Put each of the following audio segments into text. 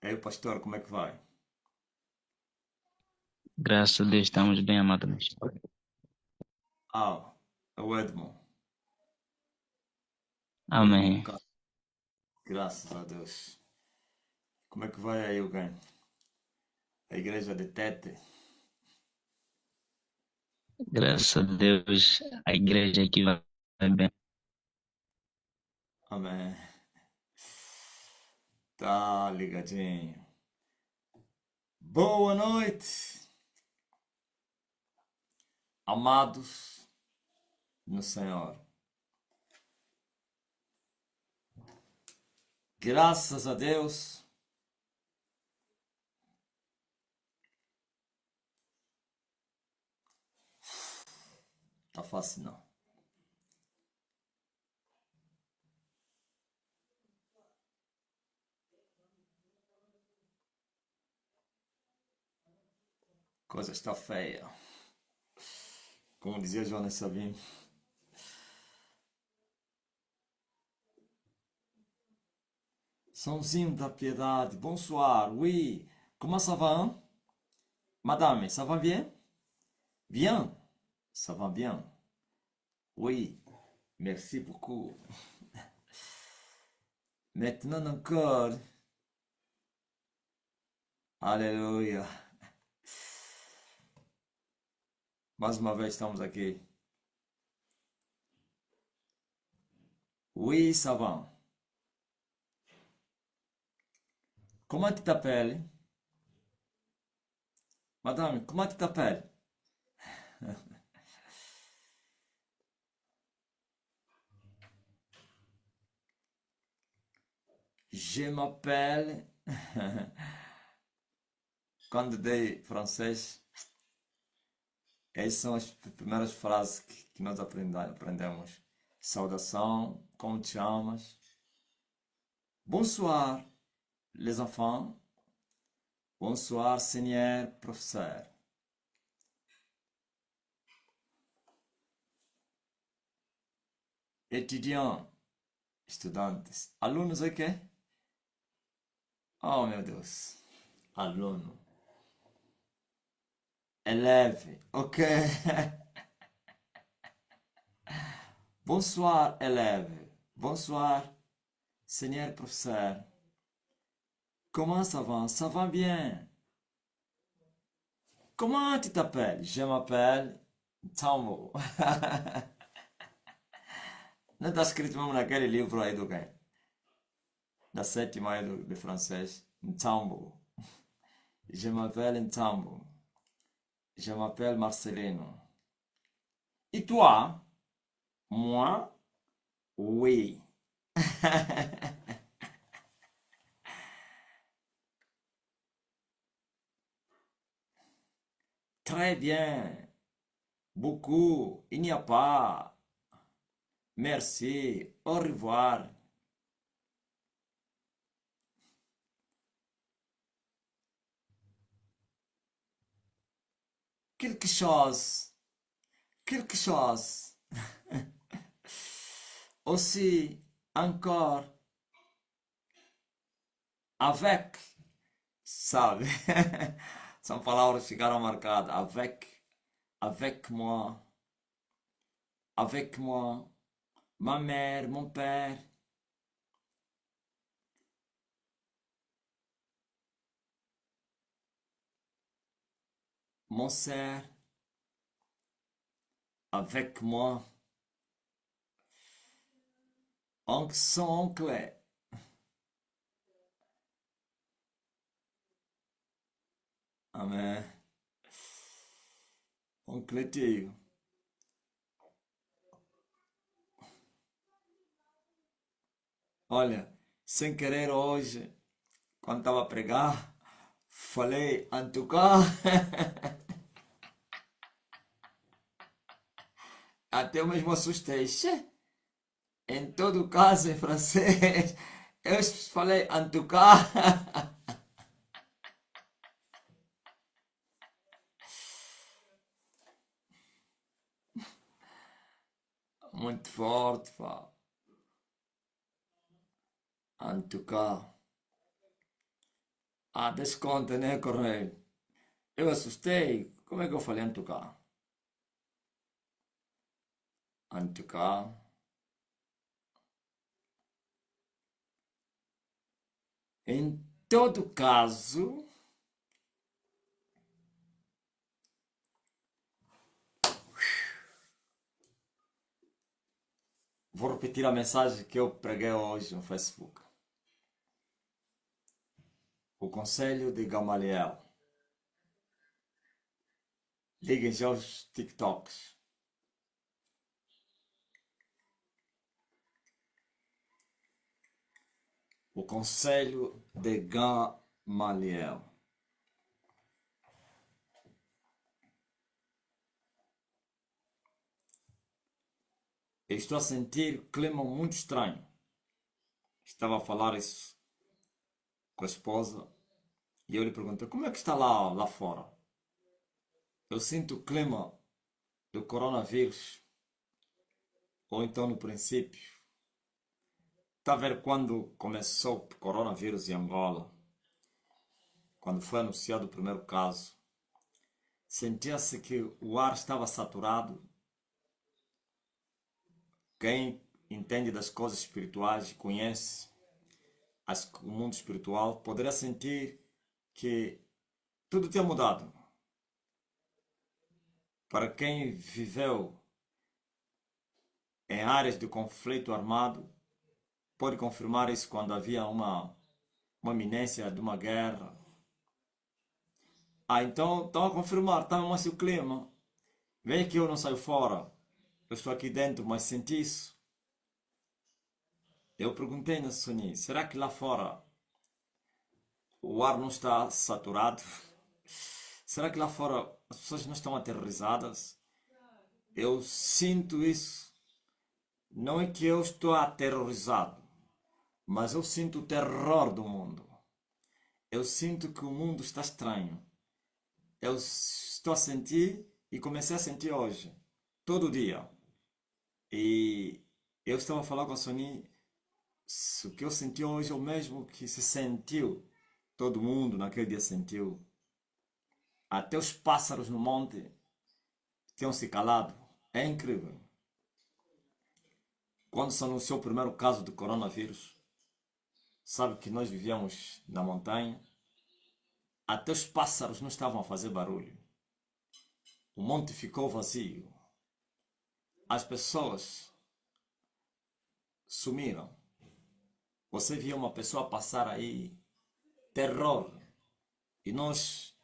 Ei, pastor, como é que vai? Graças a Deus estamos bem, amados. Ah, é o Edmond. O Edmond Amém. cá. Graças a Deus. Como é que vai aí, alguém? A igreja de Tete? Graças a Deus a igreja aqui vai bem. Amém. Tá ligadinho. Boa noite, amados no Senhor. Graças a Deus. Tá fácil não. Coisa está feia. Como dizia Jonas Savim. Sãozinho da piedade. Bonsoir. Oui. Comment ça va, hein? Madame, ça va bien? Bien. Ça va bien. Oui. Merci beaucoup. Maintenant encore. Aleluia. Mais uma vez estamos aqui. Oui, ça va. Comment tu t'appelles? Madame, comment tu t'appelles? Je m'appelle. Quando dei francês, essas são as primeiras frases que nós aprendemos. Saudação, como te chamas? Bonsoir, les enfants. Bonsoir, Seigneur, professeur. Étudiant, estudantes. Alunos o quê? Oh, meu Deus. Aluno. Élève. Ok. Bonsoir, élève. Bonsoir, Seigneur professeur. Comment ça va? Ça va bien. Comment tu t'appelles? Je m'appelle Tambo. Não está escrito mesmo naquele livro aí do quê? Da sétima aí de francês. Tambo. Je m'appelle Tambo. Je m'appelle Marcelino. Et toi? Moi? Oui. Très bien. Beaucoup. Il n'y a pas. Merci. Au revoir. Quelque chose. Quelque chose. Aussi, encore, avec, sabe? São palavras que ficaram marcadas. Avec moi, ma mère, mon père, mon sœur, avec moi, son oncle. Amém. Oncle tio. Olha, sem querer hoje, quando estava a pregar, falei Antucar. Até eu mesmo assustei. Xê, em todo caso, em francês, eu falei Antucar. Muito forte, pá. Antucar. Ah, desconta, né, Cornélio? Eu assustei. Como é que eu falei Antucar? Antucar. Em todo caso, vou repetir a mensagem que eu preguei hoje no Facebook. O conselho de Gamaliel. Liguem já aos TikToks. O conselho de Gamaliel. Eu estou a sentir um clima muito estranho. Estava a falar isso com a esposa e eu lhe perguntei como é que está lá fora. Eu sinto o clima do coronavírus, ou então no princípio. Está a ver quando começou o coronavírus em Angola, quando foi anunciado o primeiro caso, sentia-se que o ar estava saturado. Quem entende das coisas espirituais e conhece o mundo espiritual poderia sentir que tudo tinha mudado. Para quem viveu em áreas de conflito armado, pode confirmar isso quando havia uma iminência de uma guerra. Ah, então estão a confirmar, está mais o clima. Vem que eu não saio fora. Eu estou aqui dentro, mas senti isso. Eu perguntei na Sony, será que lá fora o ar não está saturado? Será que lá fora as pessoas não estão aterrorizadas? Eu sinto isso. Não é que eu estou aterrorizado, mas eu sinto o terror do mundo. Eu sinto que o mundo está estranho. Eu estou a sentir e comecei a sentir hoje, todo dia. E eu estava a falar com a Sony, o que eu senti hoje é o mesmo que se sentiu. Todo mundo naquele dia sentiu. Até os pássaros no monte tinham se calado. É incrível. Quando se anunciou o primeiro caso do coronavírus, sabe que nós vivíamos na montanha, até os pássaros não estavam a fazer barulho. O monte ficou vazio. As pessoas sumiram. Você via uma pessoa passar aí, terror. E nós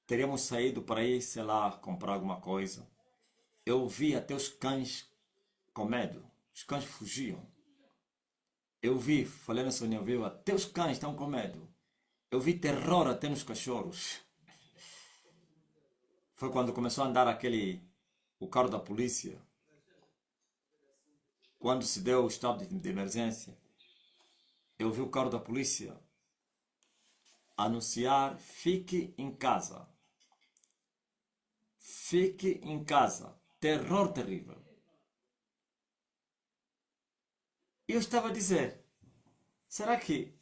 teríamos saído para ir, sei lá, comprar alguma coisa. Eu vi até os cães com medo. Os cães fugiam. Eu vi, falei nessa reunião, viu, até os cães estão com medo. Eu vi terror até nos cachorros. Foi quando começou a andar o carro da polícia. Quando se deu o estado de emergência, eu vi o carro da polícia anunciar: fique em casa. Fique em casa. Terror terrível. E eu estava a dizer, será que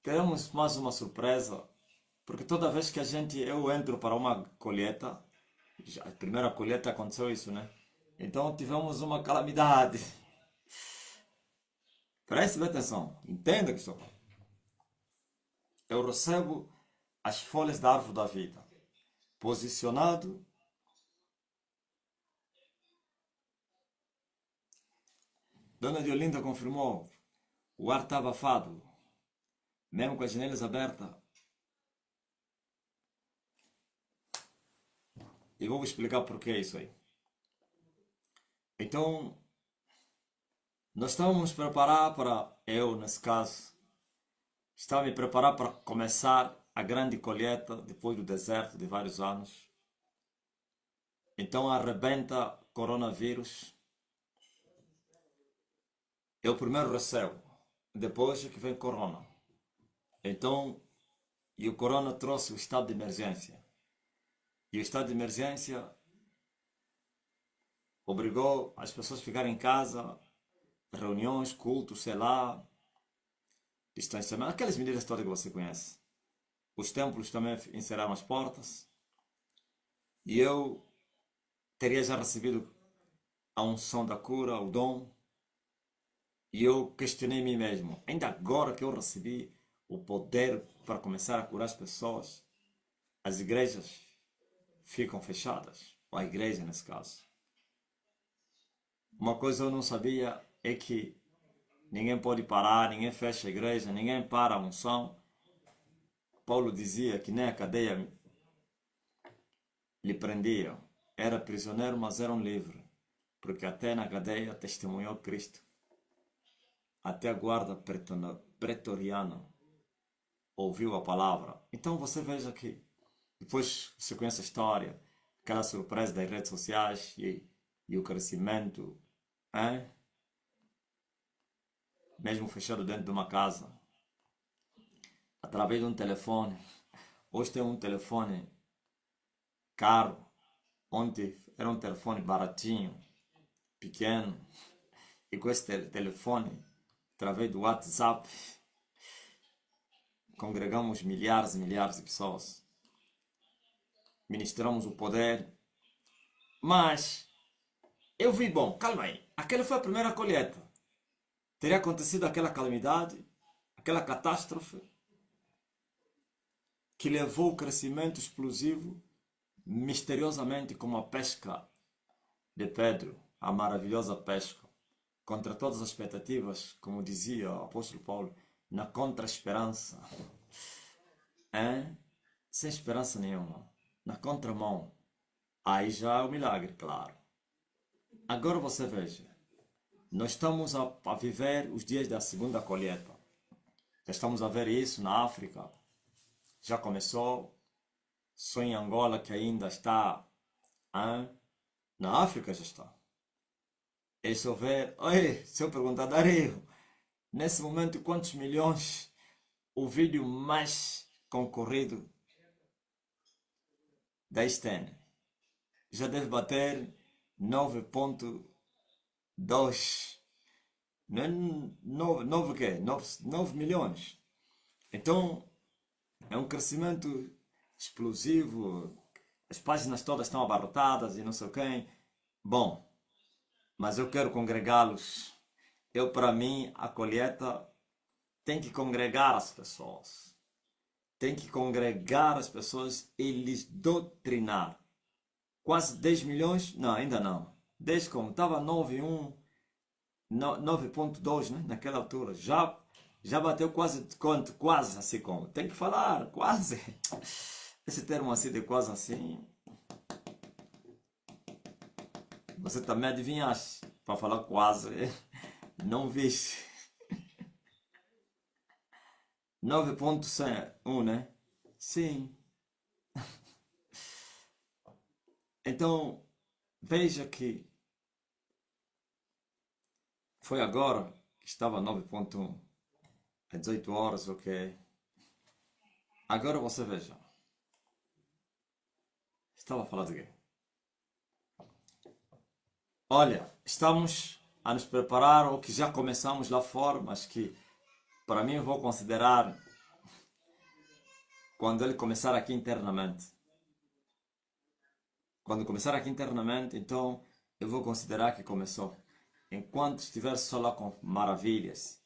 teremos mais uma surpresa? Porque toda vez que eu entro para uma colheita, a primeira colheita aconteceu isso, né? Então tivemos uma calamidade. Preste bem atenção, entenda que estou. Eu recebo as folhas da árvore da vida, posicionado. Dona Diolinda confirmou, o ar está abafado, mesmo com as janelas abertas. E vou explicar por que isso aí. Então, nós estávamos nos preparar eu nesse caso, estava a me preparar para começar a grande colheita depois do deserto de vários anos. Então arrebenta coronavírus. Eu primeiro recebo, depois é que vem corona. Então, e o corona trouxe o estado de emergência. E o estado de emergência obrigou as pessoas a ficarem em casa, reuniões, cultos, sei lá, distanciamento, aquelas medidas todas que você conhece. os templos também encerraram as portas, e eu teria já recebido a unção da cura, o dom, e eu questionei a mim mesmo, ainda agora que eu recebi o poder para começar a curar as pessoas, as igrejas ficam fechadas, ou a igreja nesse caso. Uma coisa eu não sabia é que ninguém pode parar, ninguém fecha a igreja, ninguém para a unção. Paulo dizia que nem a cadeia lhe prendia. Era prisioneiro, mas era um livre, porque até na cadeia testemunhou Cristo. Até a guarda pretoriana ouviu a palavra. Então você veja que depois você conhece a história, aquela surpresa das redes sociais e o crescimento, hein? Mesmo fechado dentro de uma casa, através de um telefone. Hoje tem um telefone caro, ontem era um telefone baratinho, pequeno, e com esse telefone, através do WhatsApp, congregamos milhares e milhares de pessoas, ministramos o poder, mas eu vi, bom, calma aí, aquela foi a primeira colheita, teria acontecido aquela calamidade, aquela catástrofe, que levou o crescimento explosivo, misteriosamente como a pesca de Pedro, a maravilhosa pesca, contra todas as expectativas, como dizia o apóstolo Paulo, na contra-esperança, hein? Sem esperança nenhuma, na contramão. Aí já é o milagre, claro. Agora você veja, nós estamos a viver os dias da segunda colheita. Já estamos a ver isso na África. Já começou. Só em Angola que ainda está. Hein? Na África já está. E se houver. Oi, se eu perguntar, Dario, nesse momento quantos milhões o vídeo mais concorrido da Estene? Já deve bater 9,2. Não é 9 o quê? 9 milhões. Então, é um crescimento explosivo. As páginas todas estão abarrotadas e não sei quem. Bom, mas eu quero congregá-los. Eu, para mim, a colheita tem que congregar as pessoas. Tem que congregar as pessoas e lhes doutrinar. Quase 10 milhões? Não, ainda não. 10 como? Estava 9,1, 9,2, né? Naquela altura. Já bateu quase quanto? Quase assim como. Tem que falar, quase. Esse termo assim de quase assim. Você também adivinhaste para falar quase. Não viste. 9,1, né? Sim. Então, veja que foi agora que estava 9,1. É 18 horas, ok. Agora você veja. Estava a falar de quê? Olha, estamos a nos preparar, ou que já começamos lá fora, mas que para mim eu vou considerar quando ele começar aqui internamente. Quando começar aqui internamente, então eu vou considerar que começou. Enquanto estiver só lá com maravilhas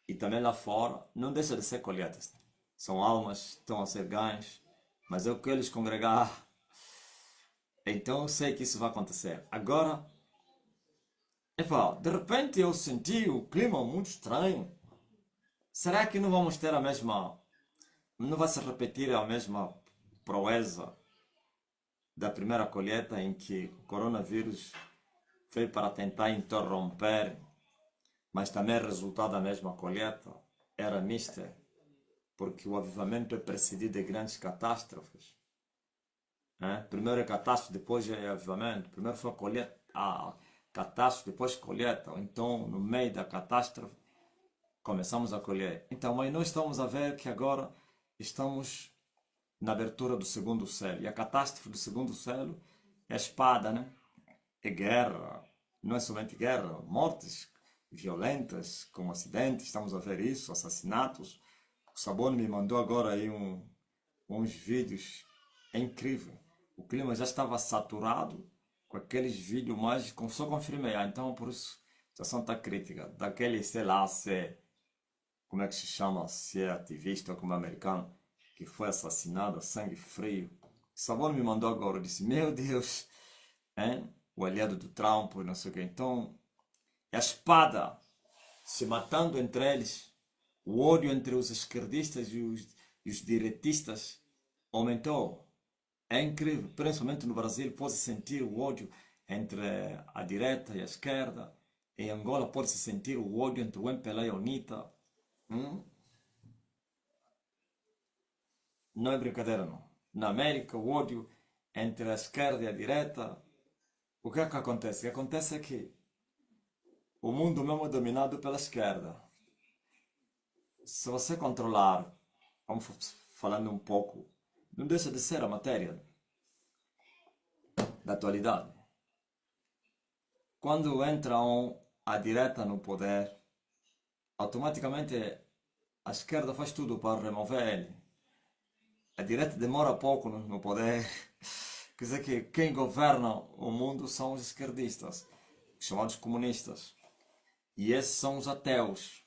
e também lá fora, não deixa de ser colheitas. São almas que estão a ser ganhas, mas eu quero lhes congregar. Então eu sei que isso vai acontecer. Agora, de repente eu senti o clima muito estranho. Será que não vamos ter a mesma. Não vai se repetir a mesma proeza da primeira colheita em que o coronavírus veio para tentar interromper, mas também o resultado da mesma colheita era mista, porque o avivamento é precedido de grandes catástrofes. Primeiro é catástrofe, depois é avivamento. Primeiro foi a colheita, a catástrofe, depois colheita. Então, no meio da catástrofe, começamos a colher. Então, mas nós estamos a ver que agora estamos na abertura do segundo selo. E a catástrofe do segundo selo é a espada, né? É guerra. Não é somente guerra, mortes violentas, como acidentes, estamos a ver isso, assassinatos. O Sabone me mandou agora aí um uns vídeos, é incrível. O clima já estava saturado com aqueles vídeos, mas só confirmei. Então, por isso, a situação está crítica. Daquele, sei lá, como é que se chama, se é ativista ou como é americano, que foi assassinado a sangue frio. Sabor me mandou agora, eu disse, meu Deus, hein? O aliado do Trump, não sei o que. Então, é a espada se matando entre eles, o ódio entre os esquerdistas e os direitistas aumentou. É incrível, principalmente no Brasil, pode-se sentir o ódio entre a direita e a esquerda. Em Angola, pode-se sentir o ódio entre o MPLA e a UNITA. Hum? Não é brincadeira, não. Na América, o ódio entre a esquerda e a direita. O que é que acontece? O que acontece é que o mundo mesmo é dominado pela esquerda. Se você controlar, vamos falando um pouco, não deixa de ser a matéria da atualidade. Quando entra a direita no poder, automaticamente a esquerda faz tudo para remover ele. A direita demora pouco no poder. Quer dizer que quem governa o mundo são os esquerdistas, os chamados comunistas. E esses são os ateus.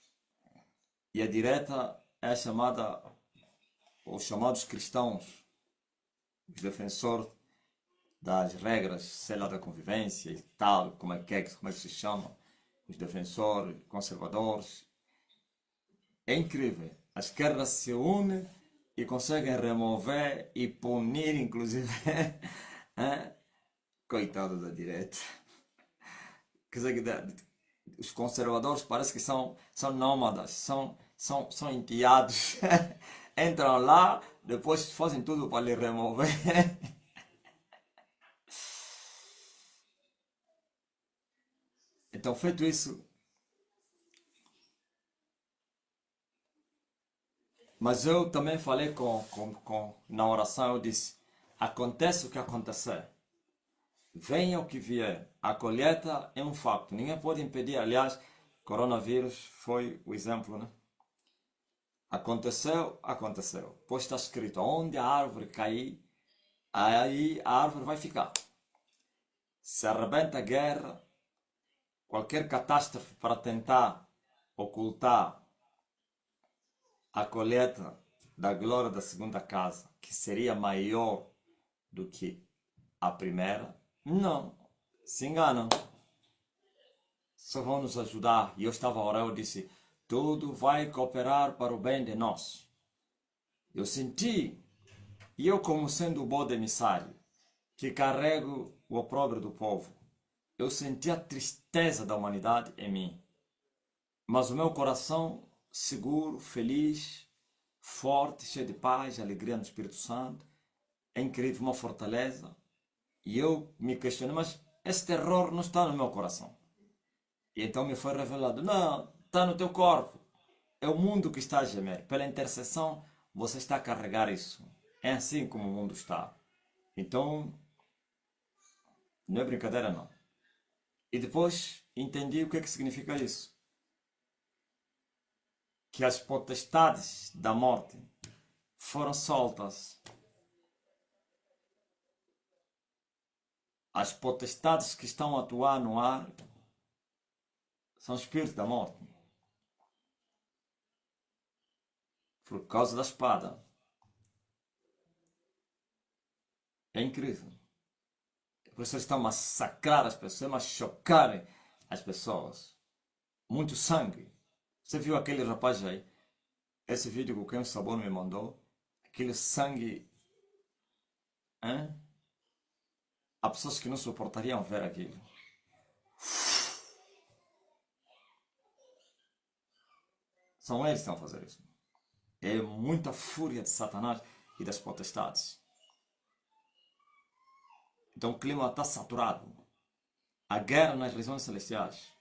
E a direita é chamada, os chamados cristãos, os defensores das regras, sei lá, da convivência e tal, como é que se chama, os defensores, conservadores. É incrível. A esquerda se une e consegue remover e punir, inclusive, coitado da direita. Quer dizer, os conservadores parece que são nômadas, são enteados. Entram lá, depois fazem tudo para lhe remover. Então, feito isso, mas eu também falei na oração, eu disse, acontece o que acontecer, venha o que vier, a colheita é um facto, ninguém pode impedir, aliás, coronavírus foi o exemplo, né? Aconteceu, aconteceu, pois está escrito, onde a árvore cair, aí a árvore vai ficar. Se arrebenta a guerra, qualquer catástrofe para tentar ocultar a colheita da glória da segunda casa, que seria maior do que a primeira, não, se enganam. Só vão nos ajudar. E eu estava a orar, eu disse, tudo vai cooperar para o bem de nós. Eu senti, e eu como sendo o bode emissário, que carrego o opróbrio do povo, eu senti a tristeza da humanidade em mim. Mas o meu coração seguro, feliz, forte, cheio de paz, alegria no Espírito Santo, é incrível, uma fortaleza. E eu me questionei, mas esse terror não está no meu coração. E então me foi revelado, não, está no teu corpo. É o mundo que está a gemer. Pela intercessão, você está a carregar isso. É assim como o mundo está. Então, não é brincadeira não. E depois entendi o que é que significa isso. Que as potestades da morte foram soltas. As potestades que estão a atuar no ar são espíritos da morte. Por causa da espada. É incrível. Por isso eles estão a massacrar as pessoas, a machucarem as pessoas. Muito sangue. Você viu aquele rapaz aí? Esse vídeo que o Ken Sabor me mandou? Aquele sangue. Hein? Há pessoas que não suportariam ver aquilo. São eles que estão a fazer isso. É muita fúria de Satanás e das potestades. Então o clima está saturado. A guerra nas regiões celestiais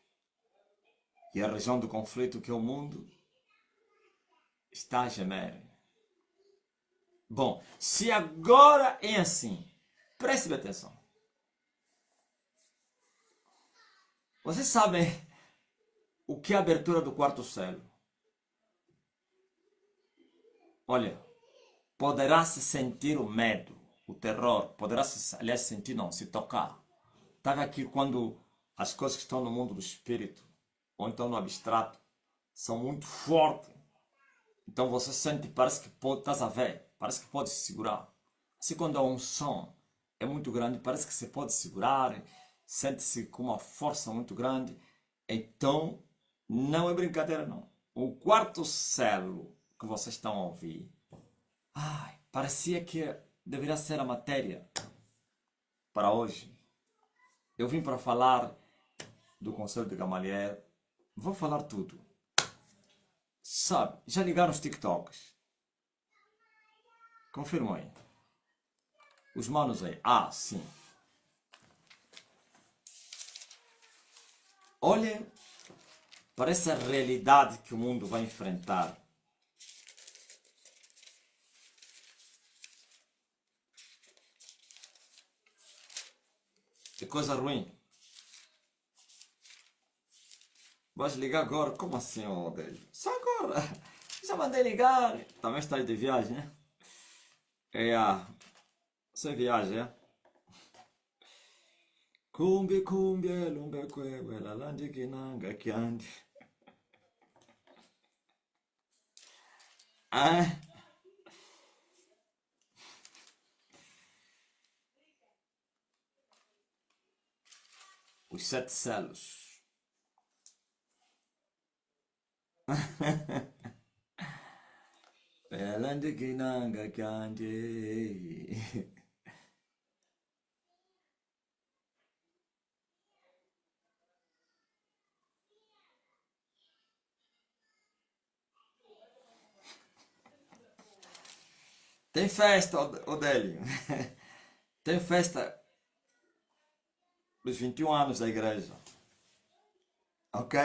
e a região do conflito que é o mundo está a gemer. Bom, se agora é assim, preste atenção. Vocês sabem o que é a abertura do quarto céu? Olha, poderá-se sentir o medo, o terror, poderá-se, aliás, sentir, não, se tocar. Sabe aqui quando as coisas que estão no mundo do espírito, ou então no abstrato, são muito fortes. Então você sente, parece que pode, estás a ver, parece que pode se segurar. Assim quando há um som é muito grande, parece que se pode segurar, sente-se com uma força muito grande. Então, não é brincadeira não. O quarto selo que vocês estão a ouvir, ai, parecia que deveria ser a matéria para hoje. Eu vim para falar do Conselho de Gamaliel. Vou falar tudo. Sabe, já ligaram os TikToks? Confirma aí. Os manos aí. Ah, sim. Olhem para essa realidade que o mundo vai enfrentar. Que coisa ruim. Vais ligar agora? Como assim, ô Deus? Só agora. Já mandei ligar. Também estás de viagem, né? É, você viaja, é? Kumbi kumbi lumbe kwewe lalandi kinanga kyandi. Ah, os sete selos. Lalandi kinanga kyandi. Tem festa, Odélio. Tem festa dos 21 anos da igreja. Ok?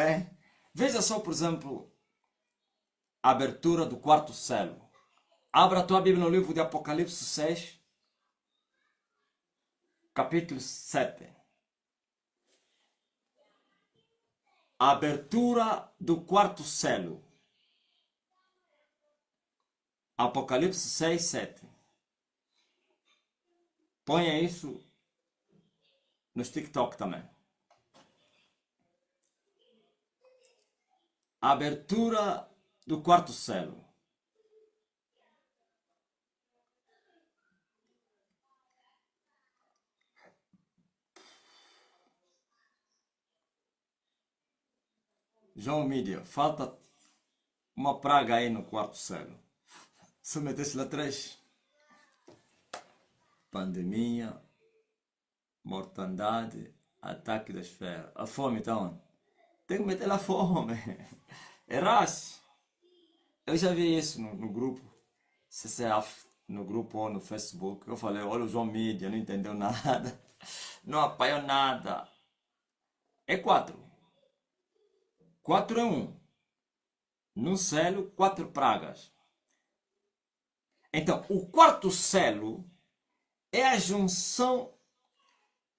Veja só, por exemplo, a abertura do quarto selo. Abra a tua Bíblia no livro de Apocalipse 6, capítulo 7. A abertura do quarto selo. Apocalipse 6, 7. Ponha isso nos TikTok também. A abertura do quarto selo. João Mídia, falta uma praga aí no quarto selo. Se metesse lá atrás, pandemia, mortandade, ataque das feras. A fome está onde? Tem que meter lá a fome. Erras. Eu já vi isso no grupo CCF, no grupo ou no Facebook. Eu falei, olha o João Mídia, não entendeu nada. Não apanhou nada. É quatro. Quatro é um. Num selo, quatro pragas. Então, o quarto selo é a junção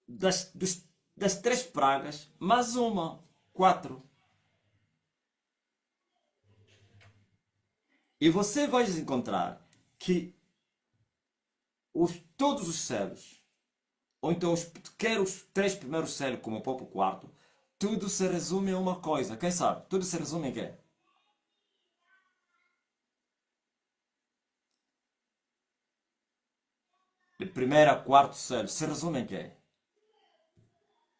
das três pragas, mais uma, quatro. E você vai encontrar que todos os selos, ou então quer os três primeiros selos como o próprio quarto, tudo se resume a uma coisa. Quem sabe? Tudo se resume em quê? De primeiro a quarto selo, se resume em quê?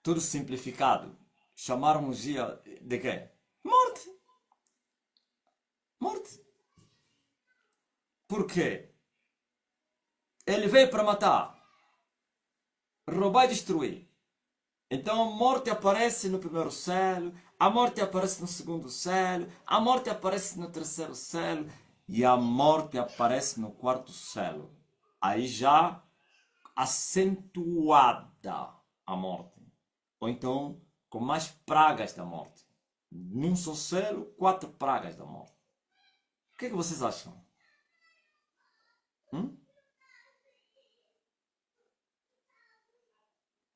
Tudo simplificado. Chamarmos de quê? Morte. Morte. Por quê? Ele veio para matar, roubar e destruir. Então a morte aparece no primeiro selo, a morte aparece no segundo selo, a morte aparece no terceiro selo e a morte aparece no quarto selo. Aí já acentuada a morte. Ou então com mais pragas da morte. Num só selo, quatro pragas da morte. O que vocês acham?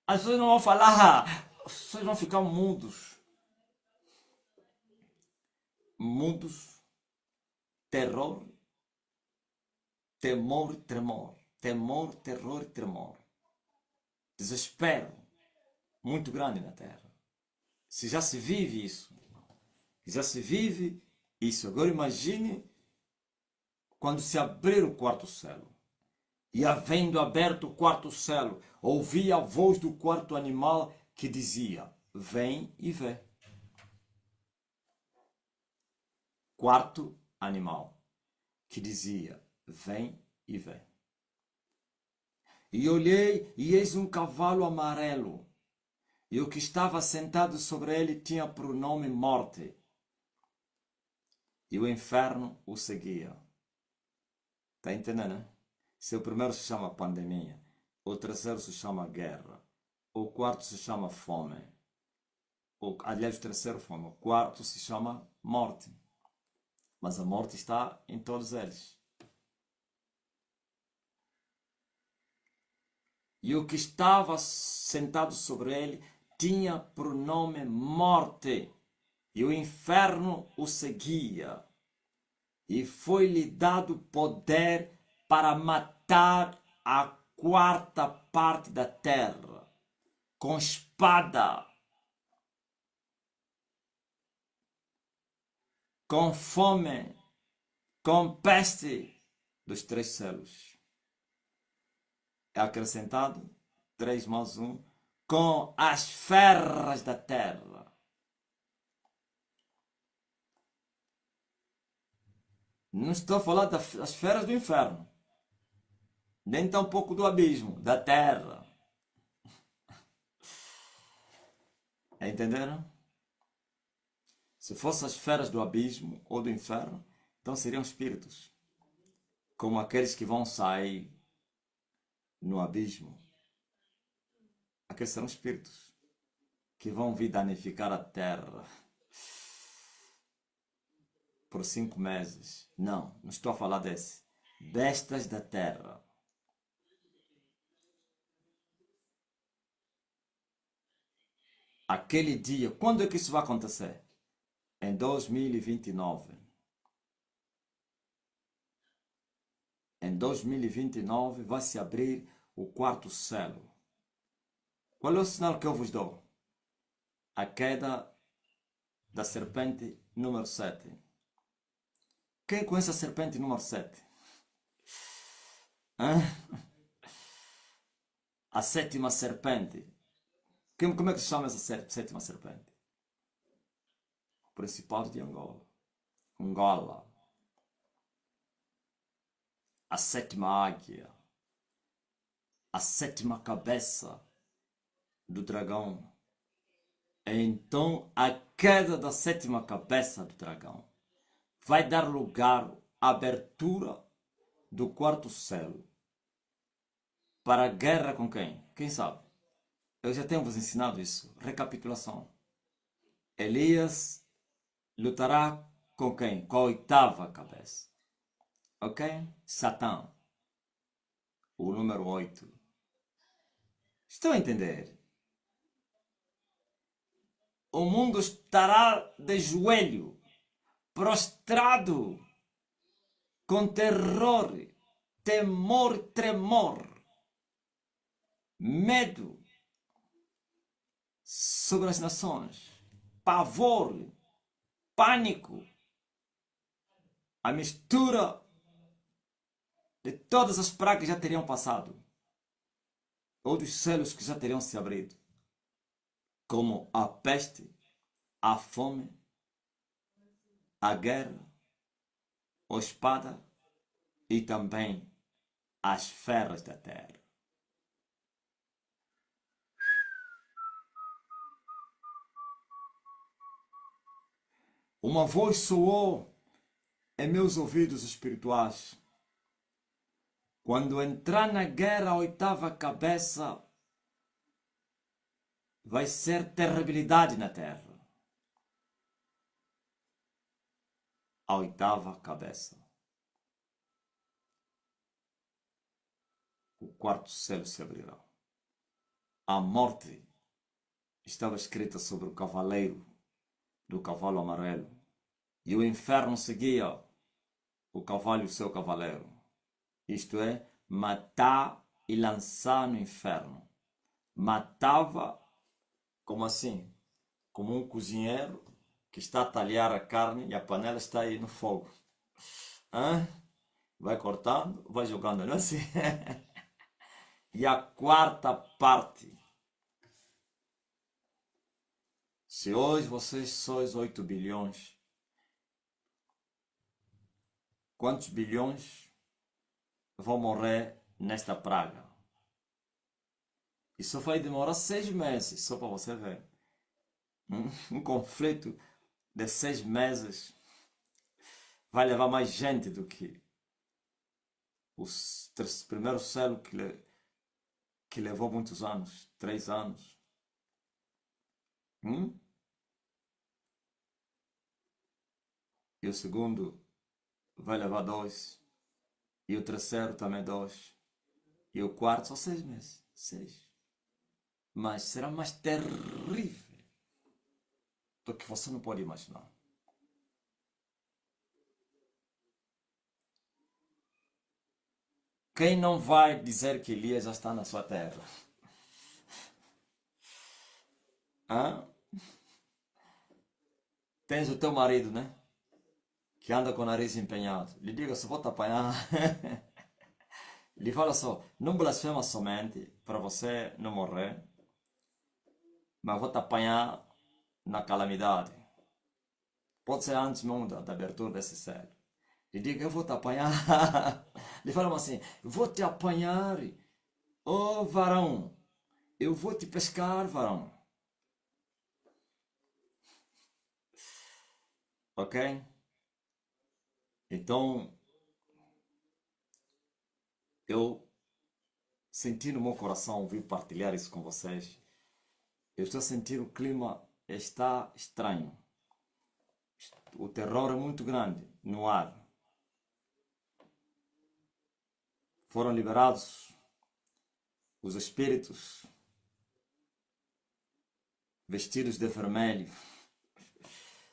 As pessoas não vão falar, as pessoas vão ficar mudos. Mudos, terror, temor, tremor. Temor, terror e tremor. Desespero muito grande na terra. Se já se vive isso, já se vive isso. Agora imagine quando se abrir o quarto céu. E havendo aberto o quarto céu, ouvi a voz do quarto animal que dizia: vem e vê. Quarto animal que dizia: vem e vê. E olhei, e eis um cavalo amarelo, e o que estava sentado sobre ele tinha por nome Morte, e o inferno o seguia. Está entendendo, né? Se o primeiro se chama pandemia, o terceiro se chama guerra, o quarto se chama fome, aliás, o terceiro fome, o quarto se chama morte. Mas a morte está em todos eles. E o que estava sentado sobre ele tinha por nome Morte, e o inferno o seguia. E foi-lhe dado poder para matar a quarta parte da terra, com espada, com fome, com peste dos 3 selos. É acrescentado 3 mais 1, com as feras da terra. Não estou a falar das feras do inferno, nem tampouco do abismo, da terra. Entenderam? Se fossem as feras do abismo ou do inferno, então seriam espíritos, como aqueles que vão sair no abismo. Aqueles serão espíritos que vão vir danificar a terra por 5 meses. Não, não estou a falar desse. Bestas da terra. Aquele dia, quando é que isso vai acontecer? Em 2029. Em 2029 vai se abrir o quarto céu. Qual é o sinal que eu vos dou? A queda da serpente número 7. Quem conhece a serpente número 7? Hã? A sétima serpente. Como é que se chama essa sétima serpente? O Principado de Angola. Angola. A sétima águia. A sétima cabeça do dragão. Então, a queda da sétima cabeça do dragão vai dar lugar à abertura do quarto céu para a guerra com quem? Quem sabe? Eu já tenho vos ensinado isso. Recapitulação. Elias lutará com quem? Com a oitava cabeça. Ok? Satã. O número 8. Estão a entender? O mundo estará de joelho, prostrado, com terror, temor, tremor, medo sobre as nações, pavor, pânico, a mistura de todas as pragas que já teriam passado, ou dos selos que já teriam se abrido, como a peste, a fome, a guerra, a espada e também as feras da terra. Uma voz soou em meus ouvidos espirituais. Quando entrar na guerra a oitava cabeça, vai ser terribilidade na terra. A oitava cabeça. O quarto céu se abrirá. A morte estava escrita sobre o cavaleiro do cavalo amarelo. E o inferno seguia o cavalo e o seu cavaleiro. Isto é, matar e lançar no inferno. Matava, como assim? Como um cozinheiro que está a talhar a carne e a panela está aí no fogo. Hã? Vai cortando, vai jogando, não é assim? E a quarta parte. Se hoje vocês sois 8 bilhões, quantos bilhões vão morrer nesta praga? Isso vai demorar 6 meses, só para você ver. Um conflito de 6 meses vai levar mais gente do que os primeiros séculos que levou muitos anos, 3 anos. Hum? E o segundo vai levar 2. E o terceiro também 2. E o quarto só 6 meses. 6. Mas será mais terrível do que você não pode imaginar. Quem não vai dizer que Elias já está na sua terra? Hã? Tens o teu marido, né? Que anda com o nariz empenhado. Lhe diga, se vou te apanhar. Lhe fala só, não blasfema somente para você não morrer, mas vou te apanhar na calamidade. Pode ser antes mesmo da abertura desse céu. Lhe diga, eu vou te apanhar. Lhe fala assim, vou te apanhar, oh varão. Eu vou te pescar, varão. Ok? Então, eu senti no meu coração ouvir partilhar isso com vocês. Eu estou sentindo o clima está estranho. O terror é muito grande no ar. Foram liberados os espíritos vestidos de vermelho,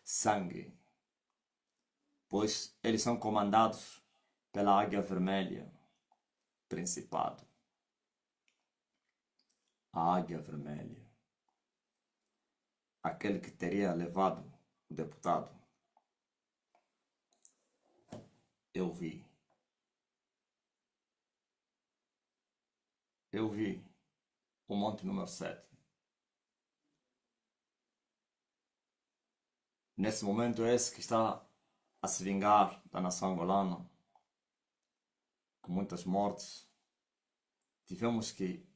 sangue, pois eles são comandados pela águia vermelha, principado. A águia vermelha. Aquele que teria levado o deputado. Eu vi. Eu vi o monte número 7. Nesse momento é esse que está a se vingar da nação angolana, com muitas mortes. Tivemos que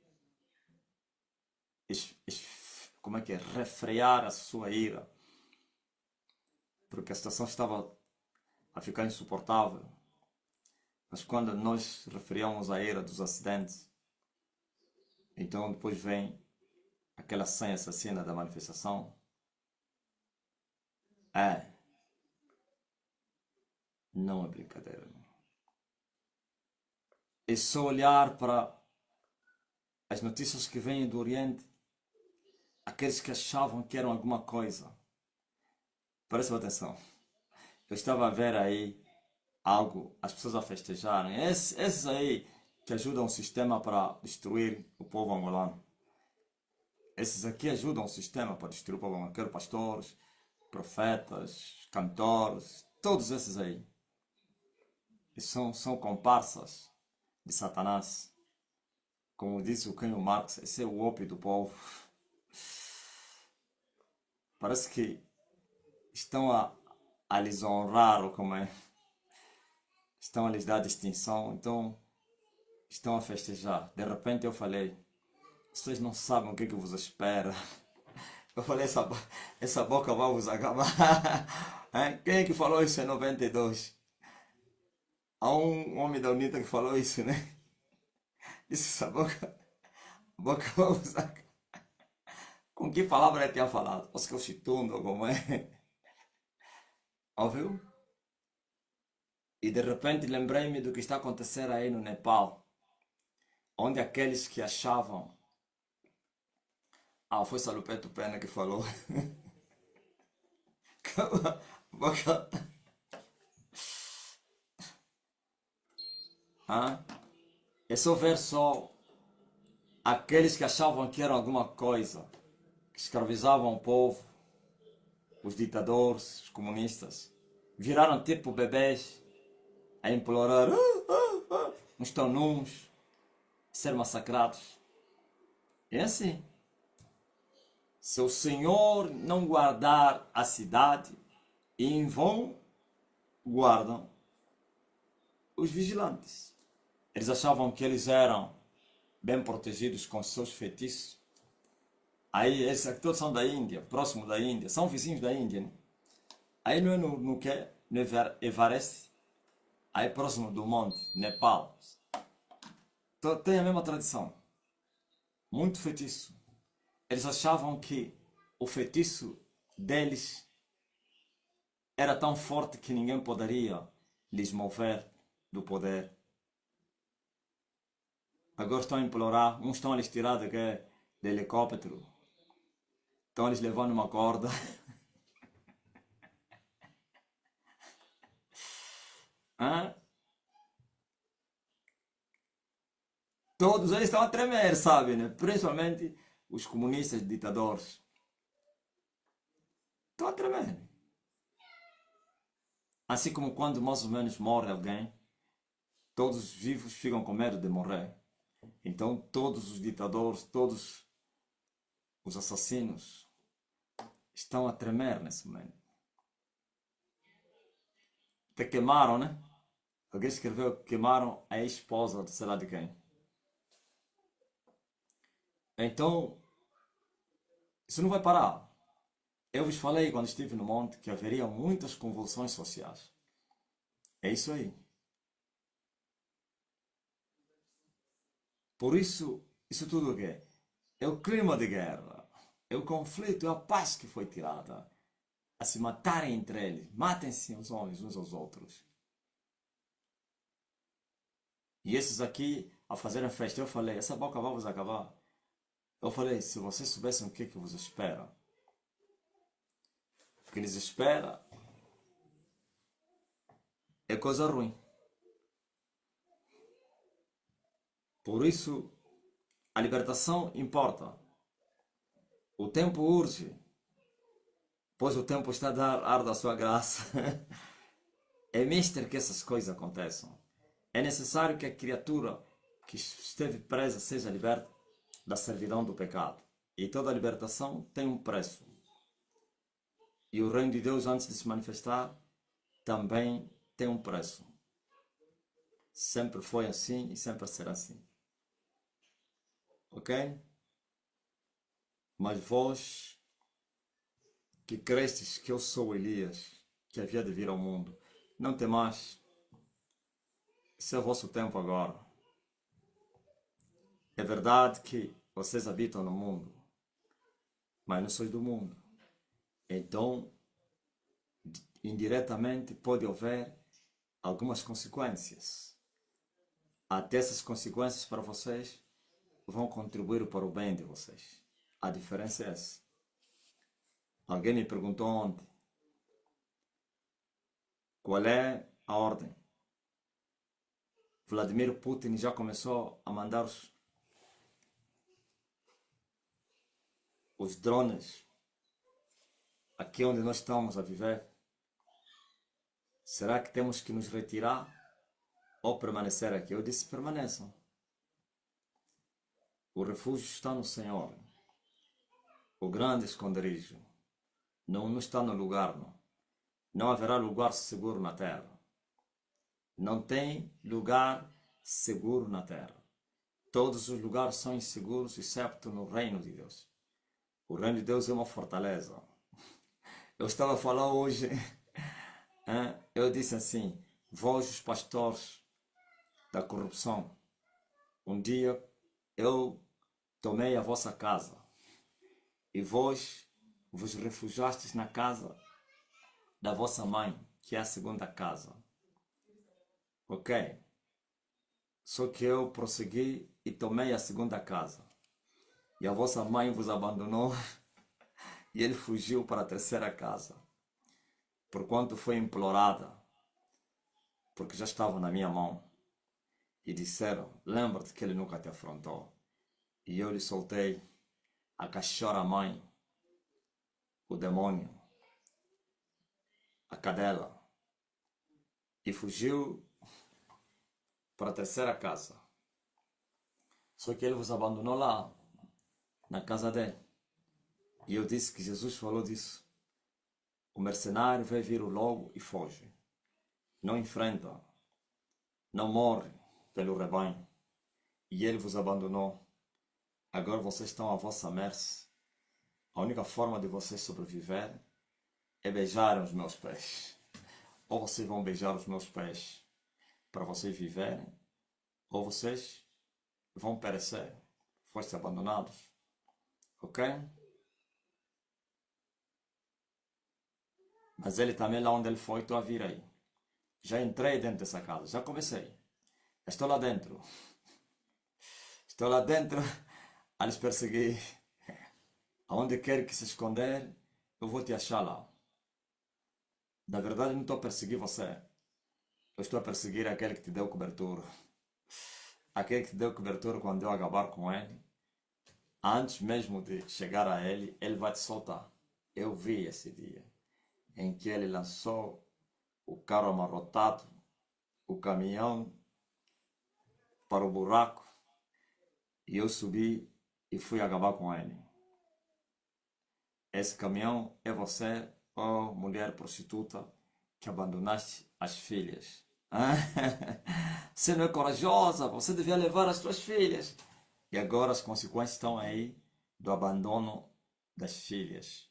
como é que é? Refrear a sua ira, porque a situação estava a ficar insuportável. Mas quando nós refriamos a ira dos acidentes, então depois vem aquela cena assassina da manifestação. Não é brincadeira. É só olhar para as notícias que vêm do Oriente, aqueles que achavam que eram alguma coisa. Presta atenção. Eu estava a ver aí algo, as pessoas a festejarem. Esses aí que ajudam o sistema para destruir o povo angolano. Esses aqui ajudam o sistema para destruir o povo angolano. Quero pastores, profetas, cantores, todos esses aí. E são comparsas de Satanás. Como disse o Karl Marx, esse é o ópio do povo. Parece que estão a lhes honrar, ou como é? Estão a lhes dar distinção, então estão a festejar. De repente eu falei, vocês não sabem o que vos espera. Eu falei, essa boca vai vos acabar. Quem é que falou isso em 92? Há um homem da UNITA que falou isso, né? Disse, essa boca vai vos acabar. Com que palavra ele tinha falado? Os que eu chitundo, como é? Ouviu? E de repente lembrei-me do que está acontecendo aí no Nepal, onde aqueles que achavam... foi Salupeto Pena que falou. Boca... É só ver só aqueles que achavam que eram alguma coisa, que escravizavam o povo, os ditadores, os comunistas, viraram tipo bebês a implorar, uns estão nus, ser massacrados. É assim. Se o Senhor não guardar a cidade, em vão guardam os vigilantes. Eles achavam que eles eram bem protegidos com seus feitiços. Aí, esses aqui todos são da Índia, próximo da Índia, são vizinhos da Índia, né? Aí não é no que? No Everest, aí próximo do monte, Nepal. Então, tem a mesma tradição. Muito feitiço. Eles achavam que o feitiço deles era tão forte que ninguém poderia lhes mover do poder. Agora estão a implorar, uns estão a lhes tirar de helicóptero, estão a lhes levando uma corda. Hã? Todos eles estão a tremer, sabe, né? Principalmente os comunistas ditadores. Estão a tremer. Assim como quando mais ou menos morre alguém, todos os vivos ficam com medo de morrer. Então todos os ditadores, todos os assassinos estão a tremer nesse momento. Até queimaram, né? Alguém escreveu que queimaram a esposa de sei lá de quem. Então, isso não vai parar. Eu vos falei quando estive no monte que haveria muitas convulsões sociais. É isso aí. Por isso tudo o quê? É o clima de guerra, é o conflito, é a paz que foi tirada. A se matarem entre eles, matem-se os homens uns aos outros. E esses aqui, a fazerem festa, eu falei, essa boca vai vos acabar. Eu falei, se vocês soubessem o que vos espera. O que lhes espera é coisa ruim. Por isso, a libertação importa. O tempo urge, pois o tempo está a dar ar da sua graça. É mister que essas coisas aconteçam. É necessário que a criatura que esteve presa seja liberta da servidão do pecado. E toda libertação tem um preço. E o reino de Deus, antes de se manifestar, também tem um preço. Sempre foi assim e sempre será assim. Ok? Mas vós que crestes que eu sou Elias, que havia de vir ao mundo, não temais. Esse é o vosso tempo agora. É verdade que vocês habitam no mundo, mas não sois do mundo. Então, indiretamente pode haver algumas consequências. Até essas consequências para vocês vão contribuir para o bem de vocês. A diferença é essa. Alguém me perguntou ontem qual é a ordem. Vladimir Putin já começou a mandar os drones aqui onde nós estamos a viver. Será que temos que nos retirar ou permanecer aqui? Eu disse, permaneçam. O refúgio está no Senhor. O grande esconderijo. Não está no lugar, não. Não haverá lugar seguro na terra. Não tem lugar seguro na terra. Todos os lugares são inseguros, exceto no reino de Deus. O reino de Deus é uma fortaleza. Eu estava a falar hoje, eu disse assim, vós os pastores da corrupção, um dia eu tomei a vossa casa e vós vos refugiastes na casa da vossa mãe, que é a segunda casa. Ok? Só que eu prossegui e tomei a segunda casa. E a vossa mãe vos abandonou e ele fugiu para a terceira casa. Porquanto foi implorada, porque já estava na minha mão. e disseram, lembra-te que ele nunca te afrontou. E eu lhe soltei a cachorra-mãe, o demônio, a cadela, e fugiu para a terceira casa. Só que ele vos abandonou lá, na casa dele. E eu disse que Jesus falou disso. O mercenário vai vir logo e foge. Não enfrenta, não morre pelo rebanho. E ele vos abandonou. Agora vocês estão à vossa mercê. A única forma de vocês sobreviverem é beijarem os meus pés. Ou vocês vão beijar os meus pés para vocês viverem, ou vocês vão perecer, fossem abandonados. Ok? Mas ele também, lá onde ele foi, estou a vir aí. Já entrei dentro dessa casa, já comecei. Estou lá dentro. Estou lá dentro a lhes perseguir. Aonde quer que se esconder, eu vou te achar lá. Na verdade, não estou a perseguir você. Eu estou a perseguir aquele que te deu cobertura. Aquele que te deu cobertura quando eu acabar com ele. Antes mesmo de chegar a ele, ele vai te soltar. Eu vi esse dia em que ele lançou o carro amarrotado, o caminhão para o buraco, e eu subi e fui acabar com ele. Esse caminhão é você, oh mulher prostituta, que abandonaste as filhas. Você não é corajosa, você devia levar as suas filhas. E agora as consequências estão aí do abandono das filhas.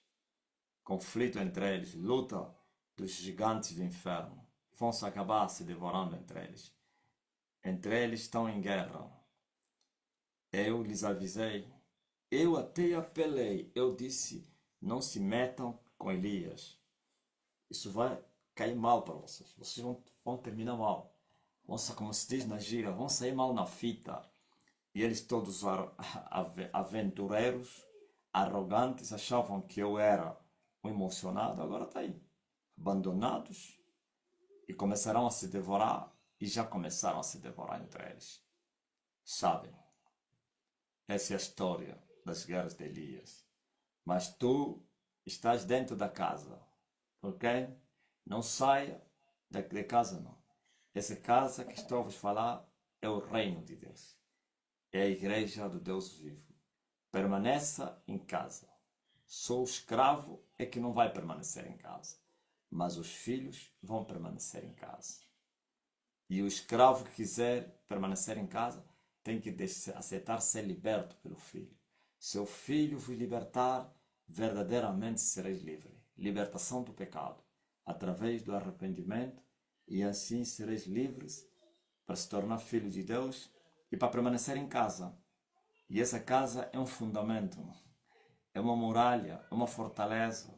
Conflito entre eles, luta dos gigantes do inferno. Vão se acabar se devorando entre eles. Entre eles estão em guerra. Eu lhes avisei. Eu até apelei. Eu disse, não se metam com Elias. Isso vai cair mal para vocês. Vocês vão terminar mal. Como se diz na gíria, vão sair mal na fita. E eles todos aventureiros, arrogantes, achavam que eu era um emocionado. Agora está aí. Abandonados. E começarão a se devorar. E já começaram a se devorar entre eles. Sabem? Essa é a história das guerras de Elias. Mas tu estás dentro da casa. Ok? Não saia de casa, não. Essa casa que estou a vos falar é o reino de Deus. É a igreja do Deus vivo. Permaneça em casa. Só o escravo é que não vai permanecer em casa. Mas os filhos vão permanecer em casa. E o escravo que quiser permanecer em casa tem que aceitar ser liberto pelo filho. Se o filho vos libertar, verdadeiramente sereis livres. Libertação do pecado, através do arrependimento, e assim sereis livres para se tornar filho de Deus e para permanecer em casa. E essa casa é um fundamento, é uma muralha, é uma fortaleza,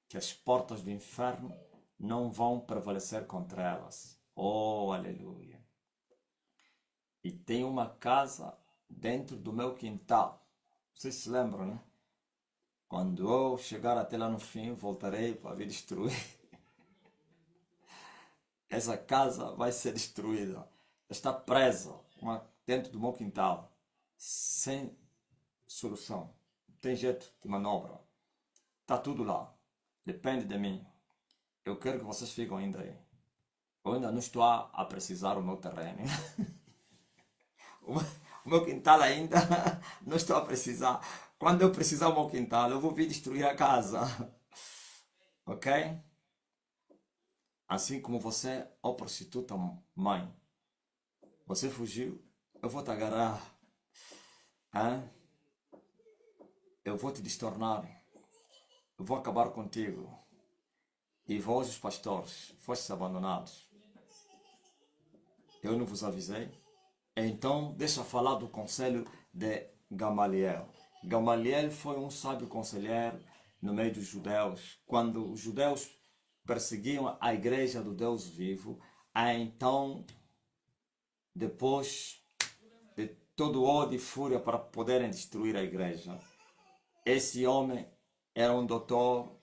que as portas do inferno não vão prevalecer contra elas. Oh, aleluia! E tem uma casa dentro do meu quintal. Vocês se lembram, né? Quando eu chegar até lá no fim, voltarei para vir destruir. Essa casa vai ser destruída. Está presa dentro do meu quintal. Sem solução. Não tem jeito de manobra. Está tudo lá. Depende de mim. Eu quero que vocês fiquem ainda aí. Eu ainda não estou a precisar do meu terreno. O meu quintal ainda não estou a precisar. Quando eu precisar do meu quintal, eu vou vir destruir a casa. Ok? Assim como você, ó prostituta mãe, você fugiu, eu vou te agarrar. Hein? Eu vou te destornar. Eu vou acabar contigo. E vós, os pastores, fostes abandonados. Eu não vos avisei? Então, deixa eu falar do conselho de Gamaliel. Gamaliel foi um sábio conselheiro no meio dos judeus. Quando os judeus perseguiam a igreja do Deus vivo, então, depois de todo ódio e fúria para poderem destruir a igreja, esse homem era um doutor,